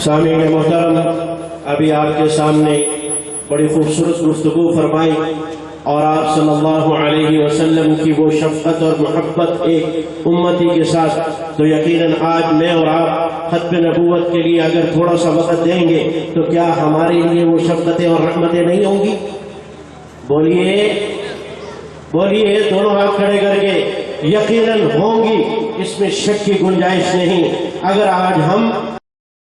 سامعین محترم، ابھی آپ کے سامنے بڑی خوبصورت گفتگو فرمائی اور آپ صلی اللہ علیہ وسلم کی وہ شفقت اور محبت ایک امتی کے ساتھ، تو یقیناً آج میں اور آپ ختم نبوت کے لیے اگر تھوڑا سا وقت دیں گے تو کیا ہمارے لیے وہ شفقتیں اور رحمتیں نہیں ہوں گی؟ بولیے دونوں ہاتھ کھڑے کر کے، یقیناً ہوں گی، اس میں شک کی گنجائش نہیں۔ اگر آج ہم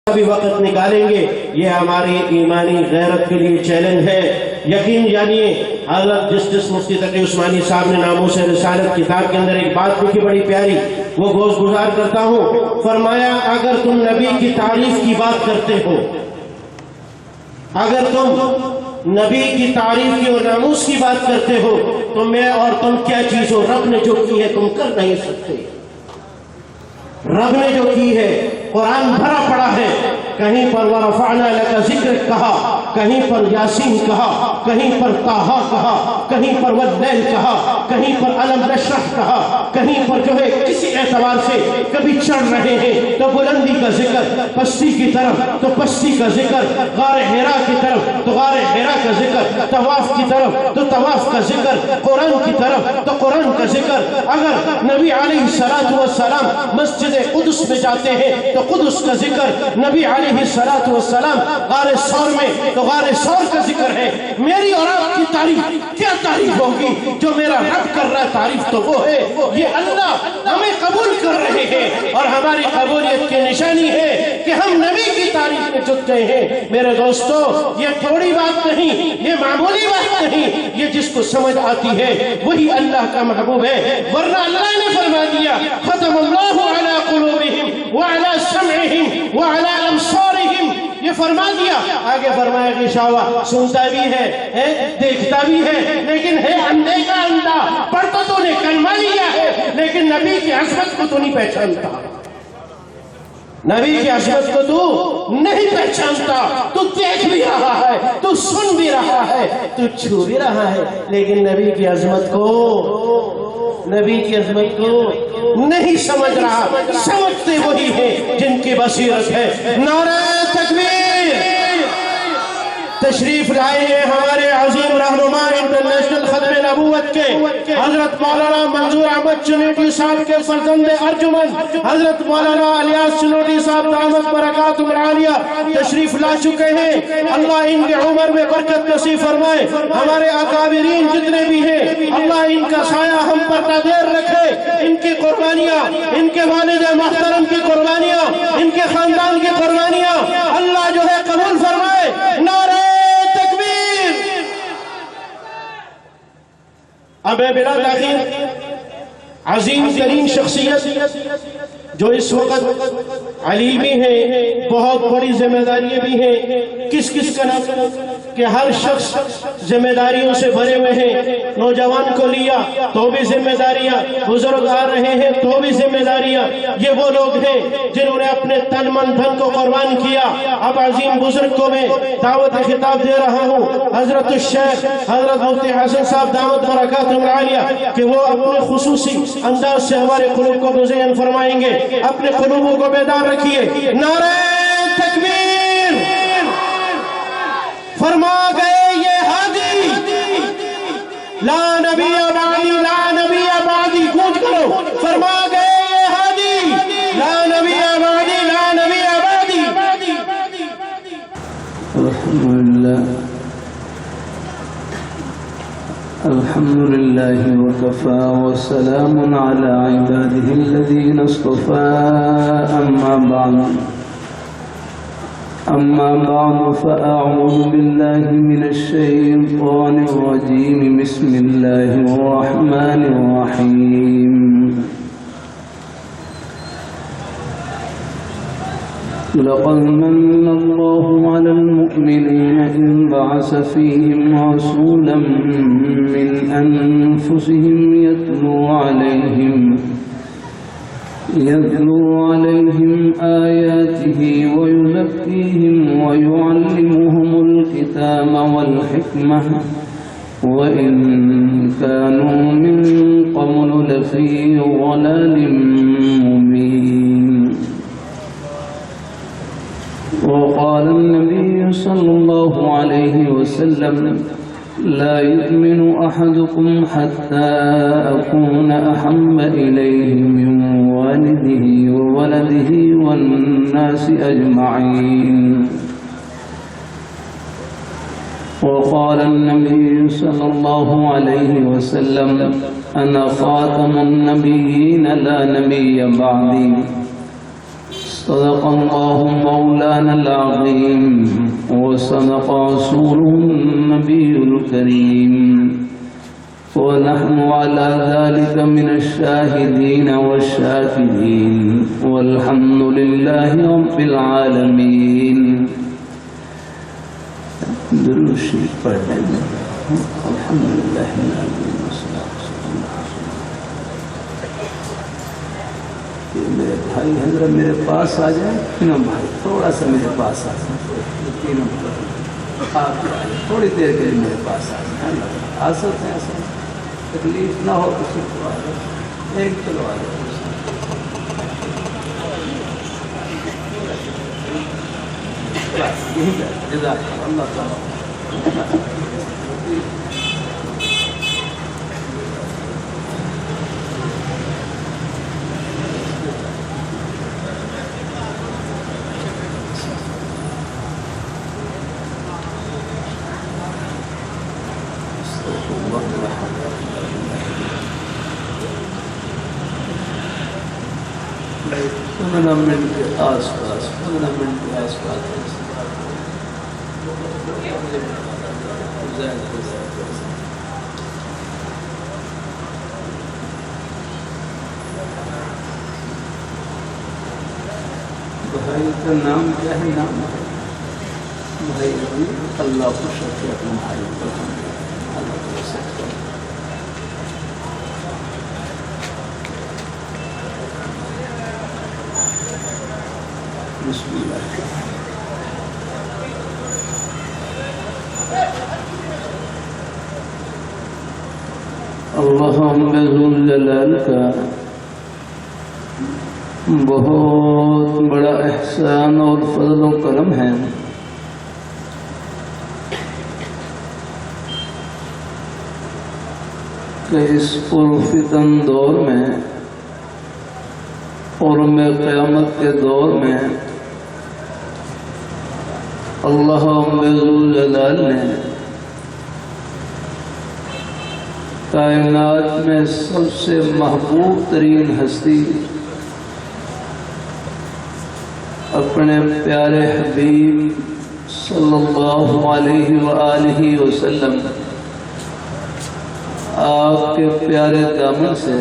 بھی وقت نکالیں گے، یہ ہماری ایمانی غیرت کے لیے چیلنج ہے۔ یقین جانیے، حضرت جسٹس مفتی تقی عثمانی صاحب نے ناموس رسالت کتاب کے اندر ایک بات لکھی بڑی پیاری، وہ گوش گزار کرتا ہوں۔ فرمایا اگر تم نبی کی تعریف کی بات کرتے ہو، اگر تم نبی کی تعریف کی اور ناموس کی بات کرتے ہو تو میں اور تم کیا چیز ہو؟ رب نے جو کی ہے تم کر نہیں سکتے۔ رب نے جو کی ہے، قرآن بھرا پڑا ہے، کہیں پر وَرَفَعْنَا لَكَ ذِكْرَكَ کہا، کہیں پر یاسین کہا، کہیں پر طٰہٰ کہا، کہیں پر وَاللَّیْلِ کہا، کہیں پر أَلَمْ نَشْرَحْ کہا، کہیں پر جو ہے کسی اعتبار سے کبھی چڑھ رہے ہیں تو بلندی کا ذکر، پستی کی طرف تو پستی کا ذکر، غار حرا کی طرف تو غار حرا کا ذکر، طواف کی طرف تو طواف کا ذکر، قرآن کی طرف تو قرآن کا ذکر۔ اگر نبی علیہ السلام مسجد قدس میں جاتے ہیں تو قدس کا ذکر، نبی علیہ السلام غار ثور میں تو غار ثور کا ذکر ہے۔ میری اور آپ کی تعریف کیا تعریف ہوگی؟ جو میرا رب کر رہا ہے تعریف تو وہ ہے، یہ اللہ ہمیں قبول کر رہے ہیں، اور ہماری قبولیت کی نشانی ہے کہ ہم نبی کی تعریف میں جت گئے ہیں۔ میرے دوستو، یہ تھوڑی بات نہیں، یہ معمولی بات نہیں، یہ جس کو سمجھ آتی ہے وہی اللہ کا محبوب ہے۔ ورنہ اللہ نے فرما دیا ختم اللہ علی قلوبہم وعلی سمعہم وعلی ابصارہم، یہ فرما دیا۔ آگے فرمایا کہ شاوا سنتا بھی ہے، دیکھتا بھی ہے، لیکن ہے اندھے کا اندھا۔ پڑھتا تو نے کلمہ لیا ہے لیکن نبی کی عظمت کو تو نہیں پہچانتا، نبی کی عظمت کو تو نہیں پہچانتا۔ تو دیکھ بھی رہا ہے، تو سن بھی رہا ہے، تو چھو بھی رہا ہے، لیکن نبی کی عظمت کو نہیں سمجھ رہا۔ سمجھتے وہی ہیں جن کی بصیرت ہے۔ نعرہ تکبیر! تشریف لائے ہیں ہمارے عظیم رہنما انٹرنیشنل ختم نبوت کے حضرت مولانا منظور احمد چنوٹی صاحب کے فرزند ارجمند حضرت مولانا الیاس چنوٹی صاحب دامت برکاتہم العالیہ تشریف لا چکے ہیں۔ اللہ ان کی عمر میں برکت نصیب فرمائے۔ ہمارے اکابرین جتنے بھی ہیں، اللہ ان کا سایہ ہم پر دائر رکھے۔ ان کی قربانیاں، ان کے والد محترم کی قربانیاں، ان کے خاندان کی قربانیاں اللہ جو ہے قبول فرمائے۔ نعرہ اب بلا تاخیر عظیم ترین شخصیت جو اس وقت علی بھی ہیں، بہت بڑی ذمہ داریاں بھی ہیں۔ کس کا نام کہ ہر شخص ذمہ داریوں سے بھرے ہوئے ہیں۔ نوجوان کو لیا تو بھی ذمہ داریاں، بزرگ آ رہے ہیں تو بھی ذمہ داریاں۔ یہ وہ لوگ ہیں جنہوں نے اپنے تن من دھن کو قربان کیا۔ اب عظیم بزرگ کو میں دعوت خطاب دے رہا ہوں، حضرت الشیخ حضرت مفتی حسن صاحب دعوت برکاتہم العالیہ، کہ وہ اپنے خصوصی انداز سے ہمارے قلوب کو مزین فرمائیں گے۔ اپنے قلوبوں کو بیدار رکھیے۔ نعرہ تکبیر! فرما گئے یہ ہادی لا نبی بعدی، لا نبی بعدی، گونج کرو، فرما گئے یہ ہادی لا نبی بعدی، لا نبی بعدی۔ الحمد لله وكفى وسلام على عباده الذين اصطفى أما بعد فأعوذ بالله من الشيطان الرجيم بسم الله الرحمن الرحيم لقد من الله على المؤمنين إذ بعث فيهم رسولا من أنفسهم يتلو عليهم آياته ويزكيهم ويعلمهم الكتاب والحكمة وإن كانوا من قبل لفي ضلال مبين وقال النبي صلى الله عليه وسلم لا يؤمن أحدكم حتى أكون أحب إليه من والده وولده والناس أجمعين. وقال النبي صلى الله عليه وسلم أنا خاتم النبيين لا نبي بعدي. صدق الله مولانا العظيم وصدق رسوله النبي الكريم ونحن على ذلك من الشاهدين والشاكرين والحمد لله رب العالمين. درود شریف پڑھ لیں. الحمدللہ میرے بھائی حضرت میرے پاس آ جائیں. تینوں بھائی تھوڑا سا میرے پاس آ جائیں. تینوں آپ تھوڑی دیر کے لیے میرے پاس آ جائیں. آ سکتے ہیں ایسا تکلیف نہ ہو تو صرف آ جائے. ایک چلو آ جائے. یہی جزاک اللہ تعالیٰ. منٹ کے آس پاس 15 منٹ کے آس پاس بھائی کا نام کیا ہے؟ نام بھائی اللہ کو شکر اپنے بھائی کو اللہ کو سکتا. بسم اللہ. اللہم ذوالجلال کا بہت بڑا احسان اور فضل و کرم ہے کہ اس پرفتن دور میں اور میں قیامت کے دور میں اللہ ذوالجلال نے کائنات میں سب سے محبوب ترین ہستی اپنے پیارے حبیب صلی اللہ علیہ وآلہ وسلم آپ کے پیارے دامن سے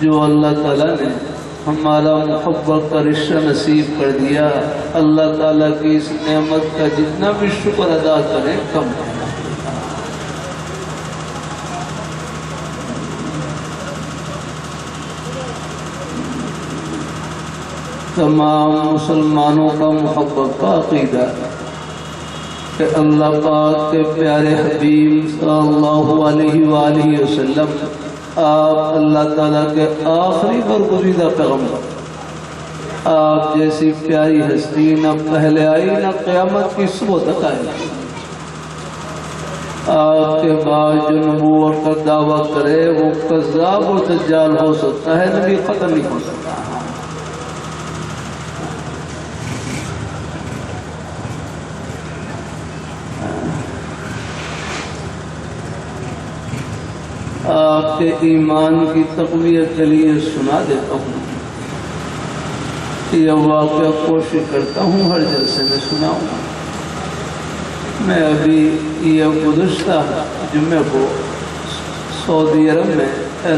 جو اللہ تعالیٰ نے ہمارا محبت کا رشتہ نصیب کر دیا. اللہ تعالیٰ کی اس نعمت کا جتنا بھی شکر ادا کریں کم ہے. تمام مسلمانوں کا محبت کا عقیدہ کہ اللہ پاک کے پیارے حبیب صلی اللہ علیہ وآلہ وسلم آپ اللہ تعالیٰ کے آخری برگزیدہ پیغمبر. آپ جیسی پیاری ہستی نہ پہلے آئی نہ قیامت کی صبح تک آئی. آپ کے بعد جو نبوت کا دعویٰ کرے وہ کذاب و دجال ہو سکتا ہے، نبی ختم نہیں ہو سکتا. آپ کے ایمان کی تقویت کے لیے سنا دیتا ہوں. یہ واقعہ کوشش کرتا ہوں ہر جلسے میں سناؤں. میں ابھی یہ گزشتہ جمعے کو سعودی عرب میں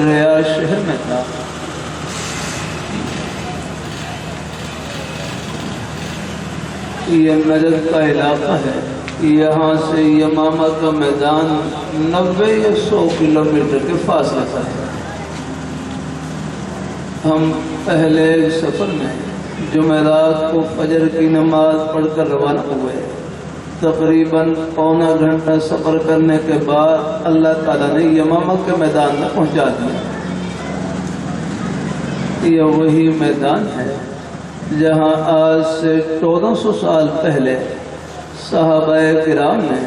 ریاض شہر میں تھا. یہ نجد کا علاقہ ہے. یہاں سے یمامہ کا میدان 90 یا 100 کلومیٹر کے فاصلے پر ہے. ہم پہلے سفر میں جمعرات کو فجر کی نماز پڑھ کر روانہ ہوئے. تقریباً پونا گھنٹہ سفر کرنے کے بعد اللہ تعالیٰ نے یمامہ کے میدان میں پہنچا دیا. یہ وہی میدان ہے جہاں آج سے 1400 سال پہلے صحابہ کرام نے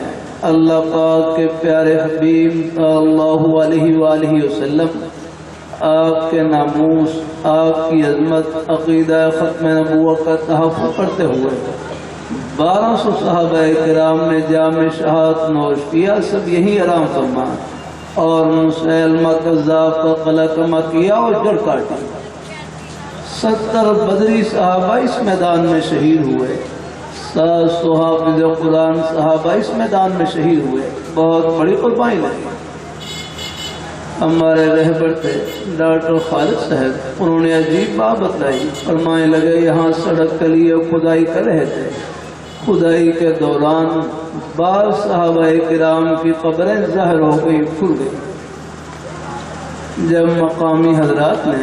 اللہ پاک کے پیارے حبیب صلی اللہ علیہ وآلہ وسلم، آپ کے ناموس، آپ کی عظمت، عقیدہ ختم نبوت کا تحفظ کرتے ہوئے 1200 صحابہ کرام نے جام شہادت نوش کیا، سب یہی آرام فرما، اور مسلمہ کذاب کا قلعہ کما کیا اور جڑ کاٹی۔ 70 بدری صحابہ اس میدان میں شہید ہوئے، 700 حافظ قرآن صحابہ اس میدان میں شہید ہوئے، بہت بڑی قربانی لگی۔ ہمارے رہبر تھے ڈاکٹر خالد صاحب، انہوں نے عجیب بات بتلائی، فرمانے لگے یہاں سڑک کے لیے کھدائی کر رہے تھے، کھدائی کے دوران بعض صحابہ کرام کی قبریں ظاہر ہو گئی، کھل گئی۔ جب مقامی حضرات نے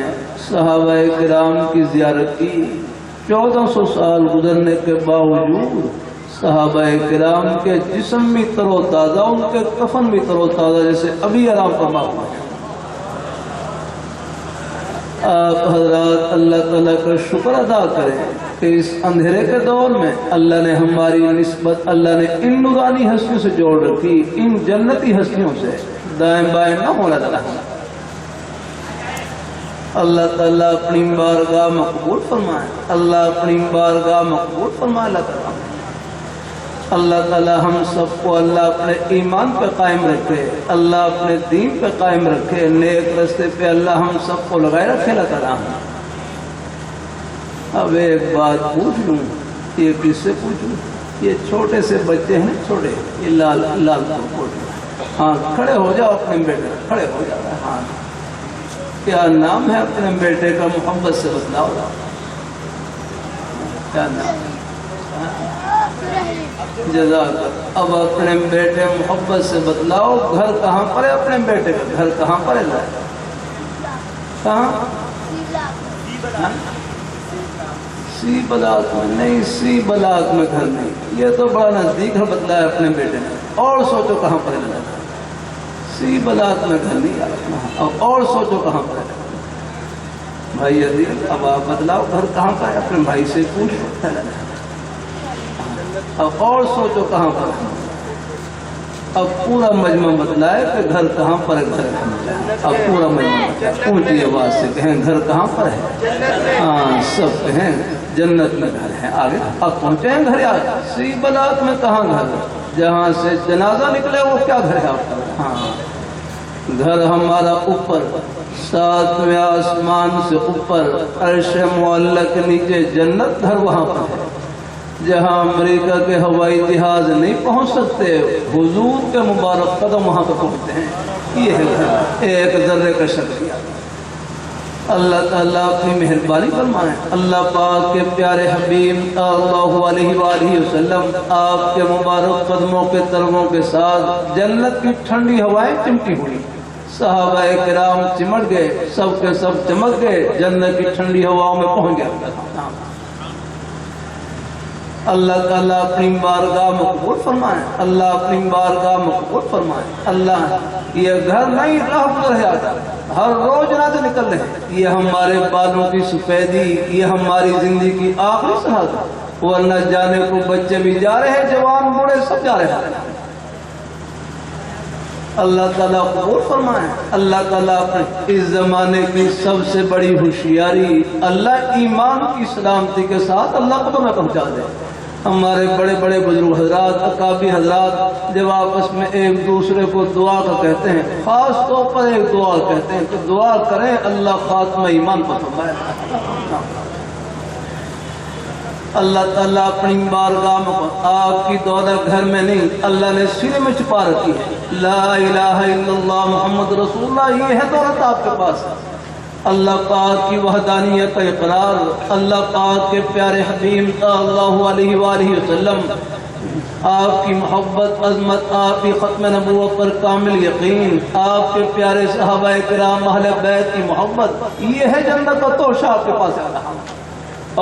صحابہ کرام کی زیارت کی، 1400 سال گزرنے کے باوجود صحابہ کرام کے جسم بھی تر و تازہ، ان کے کفن بھی تر و تازہ، جیسے ابھی آرام فرما ہوئے ہیں۔ آپ حضرات اللہ تعالیٰ کا شکر ادا کریں کہ اس اندھیرے کے دور میں اللہ نے ہماری نسبت، اللہ نے ان نورانی ہستیوں سے جوڑ رکھی، ان جنتی ہستیوں سے دائیں بائیں نہ ہونا لگا۔ اللہ تعالیٰ اپنی بارگاہ مقبول فرمائے، اللہ اپنی بارگاہ مقبول فرمائے۔ اللہ تعالیٰ ہم سب کو اللہ اپنے ایمان پہ قائم رکھے، اللہ اپنے دین پہ قائم رکھے، نیک رستے پہ اللہ ہم سب کو لگائے رکھے۔ اللہ تعالیٰ اب ایک بات پوچھ لوں، یہ کس سے پوچھوں؟ یہ چھوٹے سے بچے ہیں، چھوٹے، یہ لال ہاں کھڑے ہو جاؤ، اپنے بیٹے کھڑے ہو جاؤ۔ ہاں کیا نام ہے اپنے بیٹے کا؟ محبت سے بتلاؤ، کیا نام ہے؟ جزاک۔ اب اپنے بیٹے محبت سے بتلاؤ، گھر کہاں پر ہے اپنے بیٹے کا؟ گھر کہاں پر ہے؟ کہاں؟ سی بلاک میں نہیں، سی بلاک میں گھر نہیں، یہ تو بڑا نزدیک ہے، بتلایا اپنے بیٹے نے۔ اور سوچو کہاں پر ہے؟ سی بلاک میں گھر نہیں آ، اب اور سوچو کہاں پر ہے؟ بھائی عزیز اب آپ بتلاؤ گھر کہاں پر ہے؟ اپنے بھائی سے پوچھو، اب اور سوچو کہاں پر ہے؟ اب پورا مجمع بتلائے کہ گھر کہاں پر ہے؟ گھر اب پورا مجمع اونچی آواز سے کہیں گھر کہاں پر ہے؟ ہاں سب کہیں جنت میں گھر ہے۔ آگے اب پہنچے ہیں گھر، آگے سی بلاک میں کہاں گھر ہے؟ جہاں سے جنازہ نکلے وہ کیا گھر ہے آپ کا؟ ہاں گھر ہمارا اوپر، 7ویں آسمان سے اوپر، عرش معلیٰ کے نیچے جنت، گھر وہاں پر ہے جہاں امریکہ کے ہوائی جہاز نہیں پہنچ سکتے، حضور کے مبارک قدم وہاں پر پہنچتے ہیں۔ یہ ہے گھر، ایک ذرے کا شکریہ۔ اللہ تعالیٰ اپنی مہربانی فرمائے، اللہ پاک کے پیارے حبیب صلی اللہ علیہ وآلہ وسلم آپ کے مبارک قدموں کے ترموں کے ساتھ جنت کی ٹھنڈی ہوائیں چمکی ہوئی، صحابہ کرام چمٹ گئے، سب کے سب چمک گئے، جنت کی ٹھنڈی ہواؤں میں پہنچ گیا۔ اللہ تعالیٰ اپنی بارگاہ مقبول فرمائے، اللہ اپنی بارگاہ مقبول فرمائے۔ اللہ یہ گھر نہیں راہ گزر ہے، ہر روز جنازے نکل رہے ہیں، یہ ہمارے بالوں کی سفیدی، یہ ہماری زندگی کی آخری سعادت، ورنہ جانے کو بچے بھی جا رہے ہیں، جوان بوڑھے سب جا رہے ہیں۔ اللہ تعالیٰ قبول فرمائے۔ اللہ تعالیٰ اس زمانے کی سب سے بڑی ہوشیاری، اللہ ایمان کی سلامتی کے ساتھ اللہ کو میں پہنچا دے۔ ہمارے بڑے بڑے بزرگ حضرات، اکابر حضرات جب آپس میں ایک دوسرے کو دعا کا کہتے ہیں، خاص طور پر ایک دعا کہتے ہیں کہ دعا کریں اللہ خاتمہ ایمان پر فرمائے۔ اللہ تعالیٰ اپنی بارگاہ میں آپ کی دولت گھر میں نہیں، اللہ نے سینے میں چھپا رکھی ہے۔ لا الہ الا اللہ محمد رسول اللہ، یہ ہے دولت آپ کے پاس۔ اللہ پاک کی وحدانیت کا اقرار، اللہ پاک کے پیارے حبیب صلی اللہ علیہ وآلہ وسلم، آپ کی محبت، عظمت، آپ کی ختم نبوت پر کامل یقین، آپ کے پیارے صحابہ کرام اہل بیت کی محبت، یہ ہے جنت کا توشہ آپ کے پاس آ رہا۔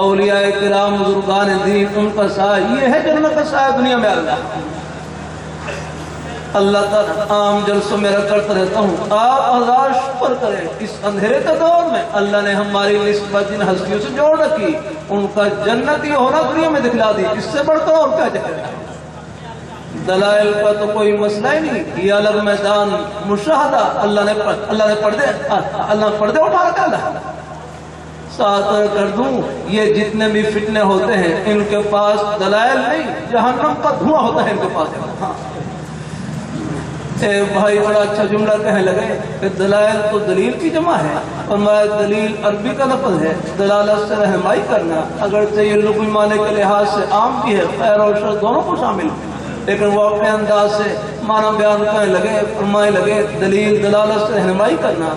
اولیاء کرام بزرگان دین، ان کا سایہ، یہ ہے جنت کا سایہ دنیا میں آ رہا۔ اللہ تعالیٰ عام جلسوں میں کرتا رہتا ہوں، آپ ہزار شکر کریں اس اندھیرے کے دور میں اللہ نے ہماری نسبت جن ہستیوں سے جوڑ رکھی، ان کا جنتی ہونا دنیا میں دکھلا دی، اس سے بڑھ کر اور کیا چاہیے؟ دلائل کا تو کوئی مسئلہ ہی نہیں، یہ الگ میدان مشاہدہ اللہ نے پردے اٹھا رکھا ہے۔ ساتھ کر دوں یہ جتنے بھی فتنے ہوتے ہیں ان کے پاس دلائل نہیں، جہنم کا دھواں ہوتا ہے ان کے پاس۔ ایک بھائی بڑا اچھا جملہ کہنے لگے کہ دلائل تو دلیل کی جمع ہے، اور میں دلیل عربی کا لفظ ہے، دلالت سے رہنمائی کرنا، اگرچہ یہ لغوی معنی کے لحاظ سے عام بھی ہے، خیر اور شر دونوں کو شامل ہے، لیکن وہ اپنے انداز سے معنی بیان کرنے لگے، فرمائے لگے دلیل دلالت سے رہنمائی کرنا،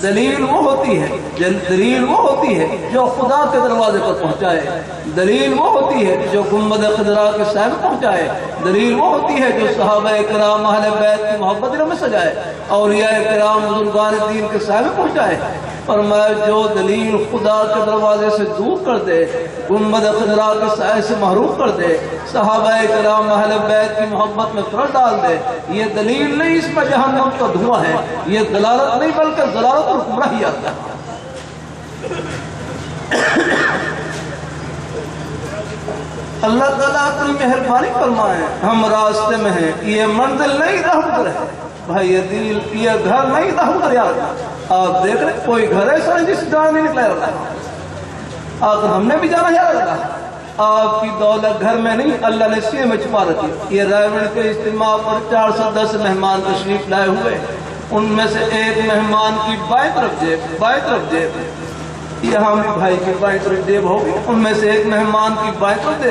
دلیل وہ ہوتی ہے جو خدا کے دروازے پر پہنچائے، دلیل وہ ہوتی ہے جو گنبد خضرا کے سائے میں پہنچائے، دلیل وہ ہوتی ہے جو صحابہ کرام اہل بیت کی محبت دلوں میں سجائے، اولیاء کرام بزرگان دین کے سائے میں پہنچائے۔ فرمایا جو دلیل خدا کے دروازے سے دور کر دے، گنبد خضرا کے سائے سے محروم کر دے، صحابہ کرام اہل بیت کی محبت میں فرق ڈال دے، یہ دلیل نہیں، اس میں جہنم کا دھواں ہے، یہ دلالت نہیں بلکہ ضلالت اور گمراہی آتا ہے۔ اللہ تعالیٰ اپنی مہربانی فرمائے، ہم راستے میں ہیں، یہ منزل نہیں راہ ہے بھائی، یہ گھر نہیں راہ یاد۔ آپ دیکھ رہے کوئی گھر ایسا نہیں جس جانا نہیں نکلا رہا، آخر ہم نے بھی جانا یاد رکھا۔ آپ کی دولت گھر میں نہیں، اللہ نے سینے میں چھپا رکھی۔ یہ رائے گڑھ کے اجتماع پر 410 مہمان تشریف لائے ہوئے، ان میں سے ایک مہمان کی بائیں طرف جیب، یہاں بھی بھائی کی بائیں طرف جیب ہوگی، ان میں سے ایک مہمان کی بائیں طرف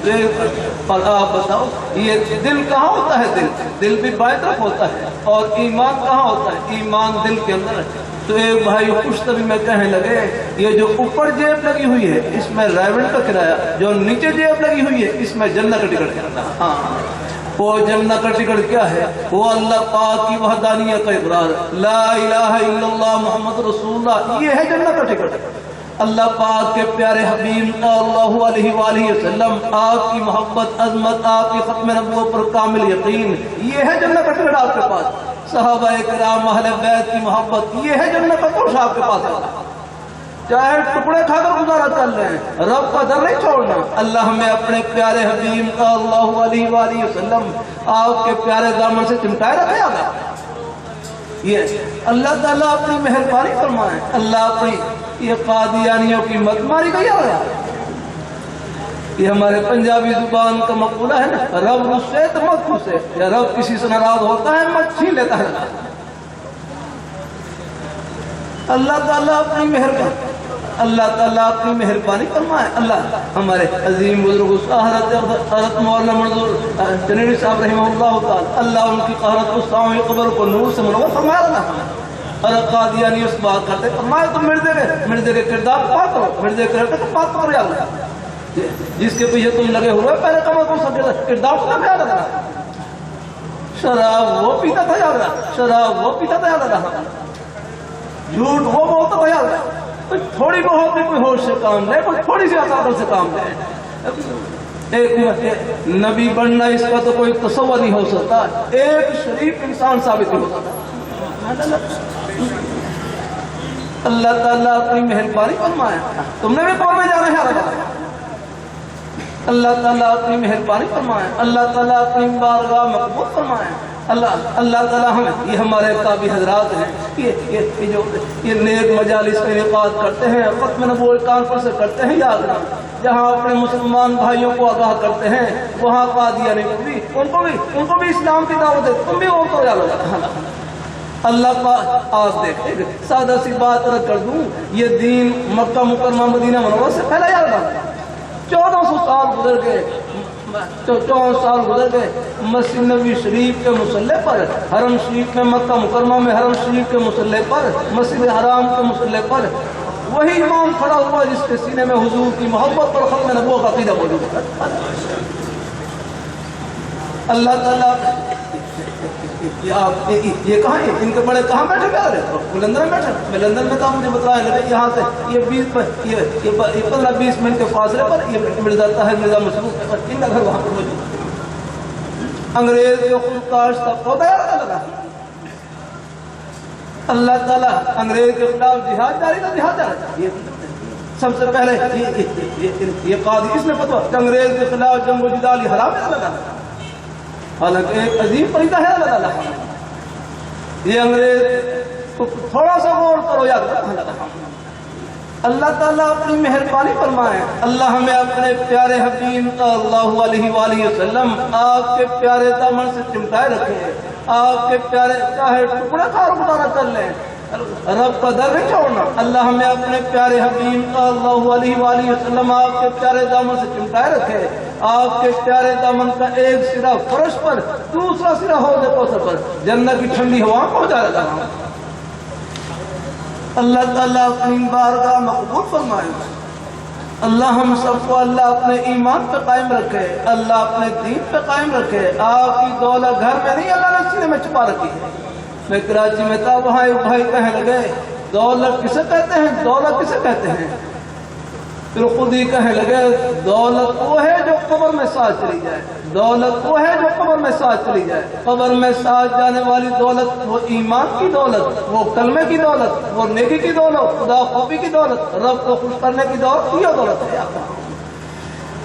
جیب۔ اور آپ بتاؤ یہ دل کہاں ہوتا ہے؟ دل بھی بائیں طرف ہوتا ہے، اور ایمان کہاں ہوتا ہے؟ ایمان دل کے اندر ہے۔ تو ایک بھائی خوش طبی میں کہنے لگے یہ جو اوپر جیب لگی ہوئی ہے اس میں رائے کا کرایہ، جو نیچے جیب لگی ہوئی ہے اس میں جنت کا ٹکٹ ہے۔ ہاں وہ جنت کا ٹکٹ کیا ہے؟ وہ اللہ پاک کی وحدانیت کا اقرار، لا الہ الا اللہ محمد رسول اللہ، یہ ہے جنت کا ٹکٹ۔ اللہ پاک کے پیارے حبیب صلی اللہ علیہ وآلہ وسلم، آپ کی محبت، عظمت، آپ کی ختم نبوت پر کامل یقین، یہ ہے جنت کا ٹکٹ آپ کے پاس۔ صحابہ کرام اہل بیت کی محبت، یہ ہے جنت کا ٹکٹ آپ کے پاس ہے۔ چاہے ٹکڑے کھا کر گزارا کر رہے ہیں، رب کا در نہیں چھوڑنا۔ اللہ ہمیں اپنے پیارے حبیب صلی اللہ علیہ وآلہ وسلم آپ کے پیارے دامن سے چمٹائے رکھے گا۔ یہ اللہ تعالیٰ اپنی مہربانی فرمائے، اللہ اپنی یہ قادیانیوں کی مت ماری گئی ہے۔ یہ ہمارے پنجابی زبان کا مقولہ ہے نا، رب رسے تو مت خوشے، یا رب کسی سے ناراض ہوتا ہے مت چھین لیتا ہے۔ اللہ تعالیٰ اپنی مہربانی، اللہ تعالیٰ اپنی مہربانی فرمائے۔ اللہ ہمارے عظیم بزرگ حضرت مولانا منظور چنیری صاحب رحمہ اللہ تعالیٰ، اللہ ان کی قہرت کو سامع قبر کو نور سے منور فرمایا۔ اور قادیانی اس بات کرتے فرمایا تم مرزے کے کردار کو پاک کرو، مرزے کے کردار کو پاک کرو، یا اللہ جس کے پیچھے تم لگے ہوئے پہلے کمر کو سب کردار کو نہ یاد رکھا۔ شراب وہ پیتا تھا یاد رکھا، شراب وہ پیتا تھا یاد رکھا، جھوٹ وہ بولتا تھا یاد رکھا۔ تھوڑی بہت بھی کوئی ہوش سے کام لے، کوئی تھوڑی سی عقل سے کام لے۔ ایک نبی بننا اس کا تو کوئی تصور نہیں ہو سکتا، ایک شریف انسان ثابت نہیں ہو سکتا۔ اللہ تعالیٰ اپنی مہربانی فرمائے، تم نے بھی قوم میں جانا ہے۔ اللہ تعالیٰ اپنی مہربانی فرمائے، اللہ تعالیٰ اپنی بارگاہ مقبول فرمائے۔ اللہ تعالیٰ یہ ہمارے قابل حضرات ہیں، یہ نیک مجالس کا انعقاد کرتے ہیں، ختم نبوت کانفرنس سے کرتے ہیں، یاد رکھنا جہاں اپنے مسلمان بھائیوں کو آگاہ کرتے ہیں وہاں قادیانی ان کو بھی اسلام کی دعوت ہے، تم بھی وہ تو یاد رکھنا۔ اللہ پاک آپ دیکھیں، سادہ سی بات رکھ کر دوں، یہ دین مکہ مکرمہ مدینہ منورہ سے پہلا یاد رکھنا۔ 1400 سال گزر گئے، 14 سال گزر گئے، مسجد نبوی شریف کے مصلی پر، حرم شریف میں مکہ مکرمہ میں حرم شریف کے مصلی پر، مسجد حرام کے مصلی پر وہی امام کھڑا ہوا جس کے سینے میں حضور کی محبت اور ختم نبوت کا عقیدہ موجود ہے۔ اللہ تعالیٰ یہ کہاں ہے؟ ان کے بڑے کہاں بیٹھے پیارے؟ لندن میں بیٹھے۔ میں لندن میں تھا، مجھے بتایا لگا یہاں سے یہ 15-20 منٹ کے فاصلے پر یہ مرزا طاہر مرزا مسعود ان کا گھر وہاں پر موجود۔ انگریز کے خود کاشتہ پودا لگا. اللہ تعالیٰ انگریز کے خلاف جہاد جاری تھا، جہاد جاری. سب سے پہلے یہ قاضی اس نے فتویٰ کہ انگریز کے خلاف جنگ و جدال حرام ہے لگا. حالانکہ ایک عظیم فریضہ ہے اللہ تعالیٰ. یہ انگریز کو تھوڑا سا غور کرو یاد رکھنا. اللہ تعالیٰ اپنی مہربانی فرمائے. اللہ ہمیں اپنے پیارے حبیب صلی اللہ علیہ وآلہ وسلم آپ کے پیارے دامن سے چمٹائے رکھے. آپ کے پیارے چاہے ٹکڑا کار گزارا کر لیں، رب کا در نہیں چھوڑنا. اللہ ہمیں اپنے پیارے حبیب صلی اللہ علیہ وآلہ وسلم آپ کے پیارے دامن سے چمٹائے رکھے. آپ کے پیارے دامن کا ایک سرا فرش پر، دوسرا سرا حوض کوثر پر جنت کی ٹھنڈی ہوا پہنچا رہا. اللہ تعالیٰ اپنی بارگاہ مقبول فرمائے. اللہ ہم سب کو اللہ اپنے ایمان پہ قائم رکھے، اللہ اپنے دین پہ قائم رکھے. آپ کی دولت گھر میں نہیں، اللہ نے سینے میں چھپا رکھی ہے. میں کراچی میں تھا، وہاں ایک بھائی کہنے لگے دولت کسے کہتے ہیں، دولت کسے کہتے ہیں. پھر خود ہی کہنے لگے دولت وہ ہے جو قبر میں ساتھ چلی جائے. دولت وہ ہے جو قبر میں ساتھ چلی جائے. قبر میں ساتھ جانے والی دولت وہ ایمان کی دولت، وہ کلمے کی دولت، وہ نیکی کی دولت، خدا خوفی کی دولت، رب کو خوش کرنے کی دولت، یہ دولت ہے.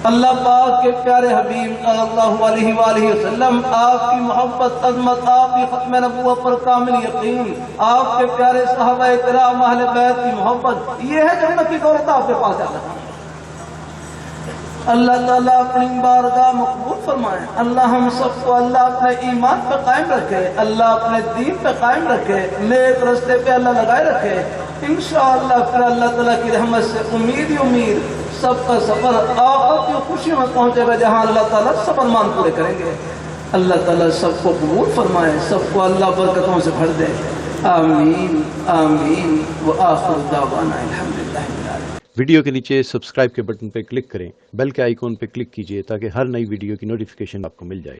اللہ پاک کے پیارے حبیب صلی اللہ علیہ وآلہ وسلم آپ کی محبت، عظمت، آپ کی ختم نبوت پر کامل یقین، آپ کے پیارے صحابہ کرام اہل بیت کی محبت، یہ ہے جنت کی دولت آپ کے پاس آتا ہے. اللہ تعالیٰ اپنی بارگاہ مقبول فرمائے. اللہ ہم سب کو اللہ اپنے ایمان پہ قائم رکھے، اللہ اپنے دین پہ قائم رکھے، نیک رستے پہ اللہ لگائے رکھے. انشاءاللہ پھر اللہ تعالیٰ کی رحمت سے امید ہی امید سب کا سفر آخرت کی خوشی میں پہنچے گا، جہاں اللہ تعالیٰ سب ارمان پورے کریں گے. اللہ تعالیٰ سب کو قبول فرمائے، سب کو اللہ برکتوں سے بھر دے. آمین آمین وآخر دعوانا الحمدللہ. ویڈیو کے نیچے سبسکرائب کے بٹن پہ کلک کریں، بیل کے آئیکن پہ کلک کیجئے تاکہ ہر نئی ویڈیو کی نوٹیفیکیشن آپ کو مل جائے.